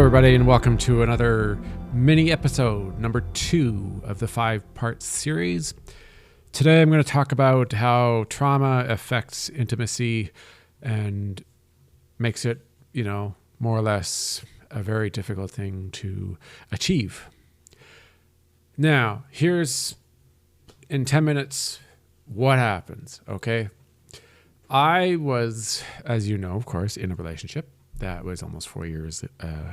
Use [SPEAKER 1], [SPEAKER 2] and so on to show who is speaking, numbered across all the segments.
[SPEAKER 1] everybody, and welcome to another mini episode, number 2 of the 5-part series. Today I'm going to talk about how trauma affects intimacy and makes it, more or less a very difficult thing to achieve. Now, here's, in 10 minutes, what happens, okay? I was, as you know, of course, in a relationship that was almost 4 years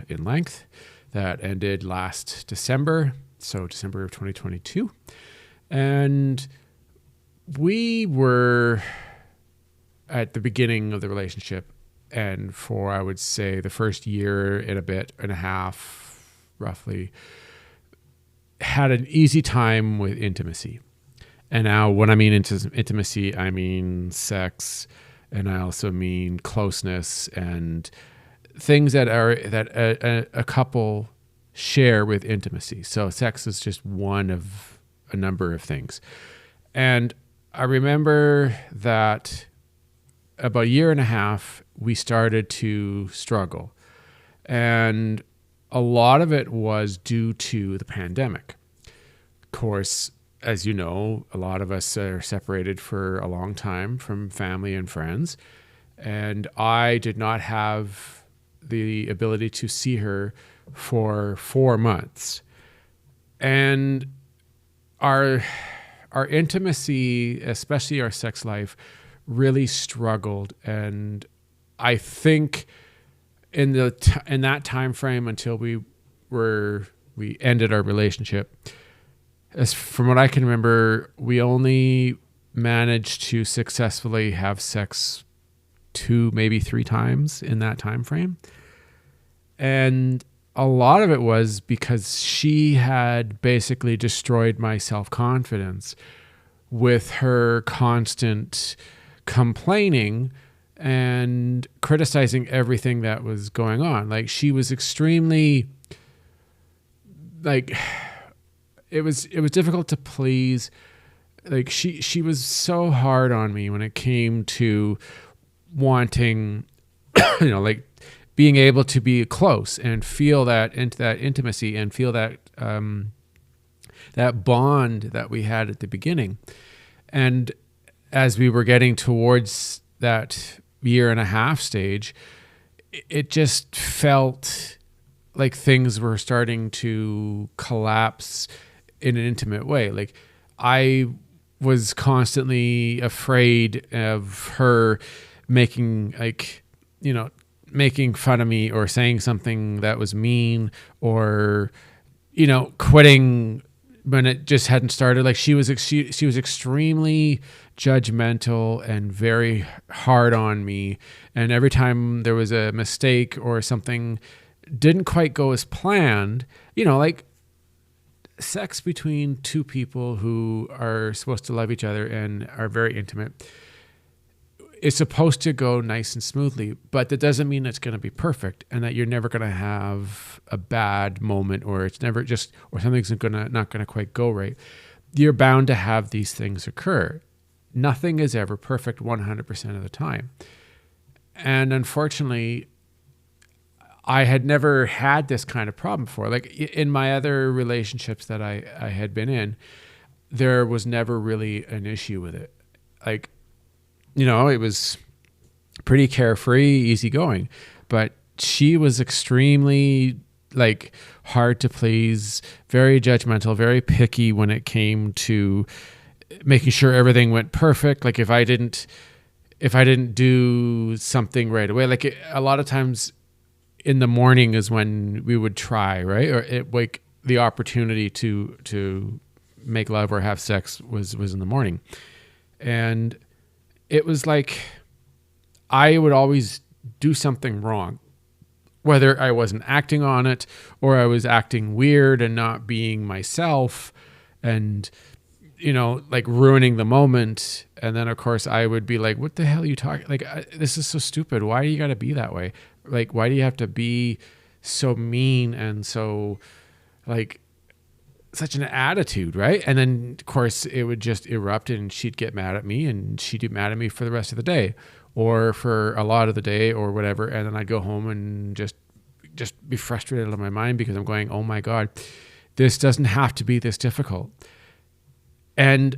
[SPEAKER 1] in length. That ended last December, so December of 2022. And we were at the beginning of the relationship, and for, I would say, the first year and a bit and a half, roughly, had an easy time with intimacy. And now when I mean intimacy, I mean sex, and I also mean closeness and things that a couple share with intimacy. So sex is just one of a number of things. And I remember that about a year and a half, we started to struggle. And a lot of it was due to the pandemic. Of course, as you know, a lot of us are separated for a long time from family and friends. And I did not have the ability to see her for 4 months. And our intimacy, especially our sex life, really struggled. And I think in that time frame until we ended our relationship, as from what I can remember, we only managed to successfully have sex 2, maybe 3 times in that time frame. And a lot of it was because she had basically destroyed my self-confidence with her constant complaining and criticizing everything that was going on. Like, she was extremely, it was difficult to please. Like, she was so hard on me when it came to wanting, being able to be close and feel that intimacy and feel that that bond that we had at the beginning. And as we were getting towards that year and a half stage, it just felt like things were starting to collapse in an intimate way. Like, I was constantly afraid of her making fun of me or saying something that was mean, or quitting when it just hadn't started. Like, she was extremely judgmental and very hard on me, and every time there was a mistake or something didn't quite go as planned, like sex between two people who are supposed to love each other and are very intimate, it's supposed to go nice and smoothly, but that doesn't mean it's going to be perfect and that you're never going to have a bad moment, or it's never just, or something's not going to quite go right. You're bound to have these things occur. Nothing is ever perfect 100% of the time. And unfortunately, I had never had this kind of problem before. Like, in my other relationships that I had been in, there was never really an issue with it. Like, it was pretty carefree, easygoing, but she was extremely hard to please, very judgmental, very picky when it came to making sure everything went perfect. Like, if I didn't do something right away, a lot of times in the morning is when we would try, right? Or the opportunity to make love or have sex was in the morning. And it was like I would always do something wrong, whether I wasn't acting on it or I was acting weird and not being myself and, ruining the moment. And then, of course, I would be like, what the hell are you talking? This is so stupid. Why do you got to be that way? Why do you have to be so mean and so such an attitude, right? And then, of course, it would just erupt and she'd get mad at me and she'd get mad at me for the rest of the day or for a lot of the day or whatever. And then I'd go home and just just be frustrated out of my mind because I'm going, oh my God, this doesn't have to be this difficult. And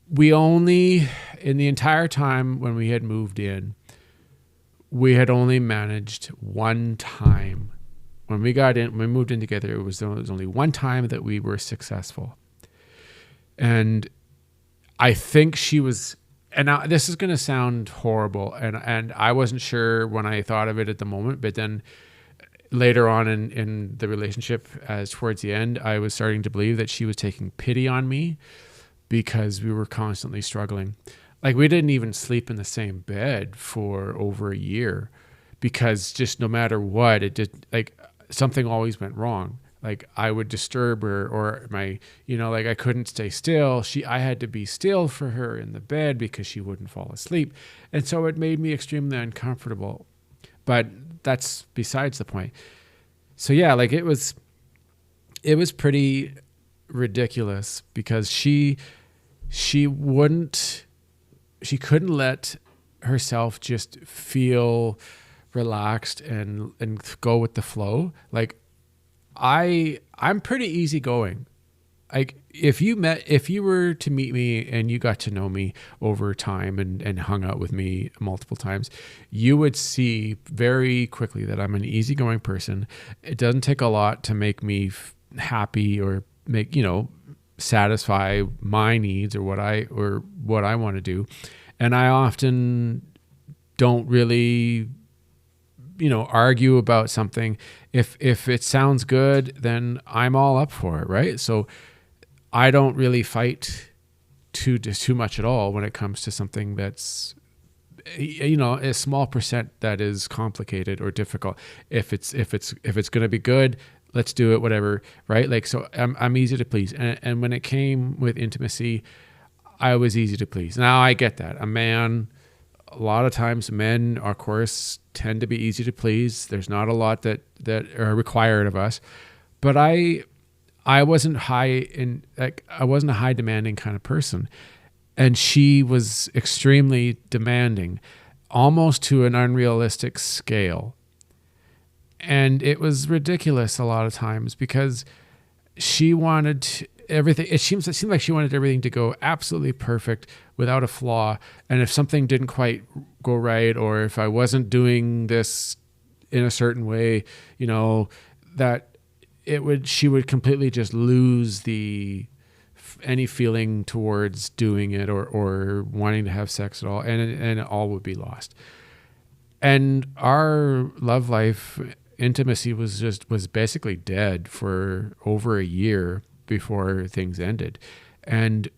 [SPEAKER 1] we only, in the entire time when we had moved in, we had only managed one time. When we moved in together, it was only one time that we were successful. And I think she was, and now this is going to sound horrible, and I wasn't sure when I thought of it at the moment, but then later on in the relationship, as towards the end, I was starting to believe that she was taking pity on me because we were constantly struggling. Like, we didn't even sleep in the same bed for over a year because just no matter what, it did, like, something always went wrong. Like, I would disturb her, or like I couldn't stay still. I had to be still for her in the bed because she wouldn't fall asleep. And so it made me extremely uncomfortable. But that's besides the point. So yeah, like, it was pretty ridiculous because she couldn't let herself just feel relaxed and go with the flow. Like, I'm pretty easygoing. Like, if you were to meet me and you got to know me over time and hung out with me multiple times, you would see very quickly that I'm an easygoing person. It doesn't take a lot to make me happy or make, satisfy my needs or what I want to do. And I often don't really, argue about something. If it sounds good, then I'm all up for it, right? So I don't really fight too much at all when it comes to something that's, a small percent that is complicated or difficult. If it's going to be good, let's do it, whatever, right? Like, so I'm easy to please. And when it came with intimacy, I was easy to please. Now I get that. A lot of times men, of course, tend to be easy to please. There's not a lot that are required of us. But I wasn't I wasn't a high demanding kind of person. And she was extremely demanding, almost to an unrealistic scale. And it was ridiculous a lot of times because she wanted everything. It seemed like she wanted everything to go absolutely perfect without a flaw. And if something didn't quite go right, or if I wasn't doing this in a certain way, she would completely just lose any feeling towards doing it or wanting to have sex at all. And it all would be lost. And our love life, intimacy was basically dead for over a year before things ended. And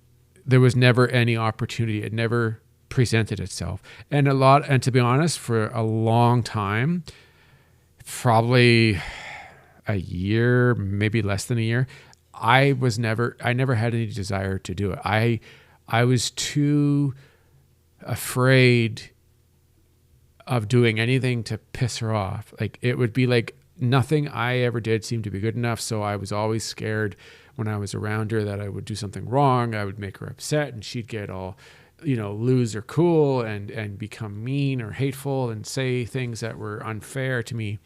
[SPEAKER 1] there was never any opportunity. It never presented itself. And to be honest, for a long time, probably a year, maybe less than a year, I never had any desire to do it. I was too afraid of doing anything to piss her off. Like, it would be like nothing I ever did seemed to be good enough. So I was always scared when I was around her that I would do something wrong. I would make her upset and she'd get all, lose her cool and become mean or hateful and say things that were unfair to me.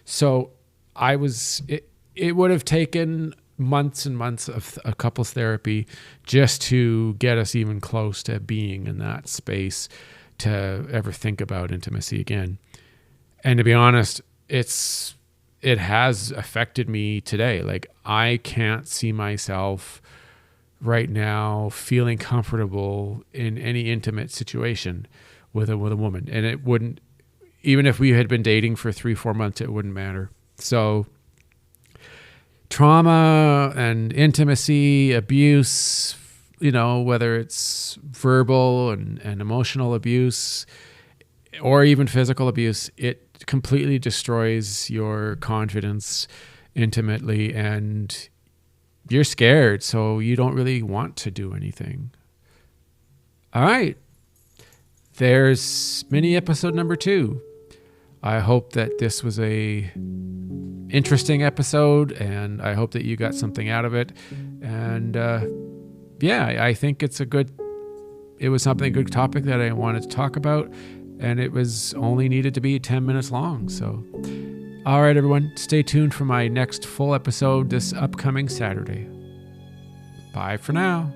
[SPEAKER 1] So it would have taken months and months of a couples therapy just to get us even close to being in that space to ever think about intimacy again. And to be honest, it has affected me today. Like, I can't see myself right now feeling comfortable in any intimate situation with a woman. And it wouldn't, even if we had been dating for 3-4 months, it wouldn't matter. So trauma and intimacy, abuse, whether it's verbal and emotional abuse or even physical abuse, it completely destroys your confidence intimately, and you're scared, so you don't really want to do anything. All right. There's mini episode number 2. I hope that this was a interesting episode, and I hope that you got something out of it. And I think it was a good topic that I wanted to talk about, and it was only needed to be 10 minutes long. So All right, everyone, stay tuned for my next full episode this upcoming Saturday. Bye for now.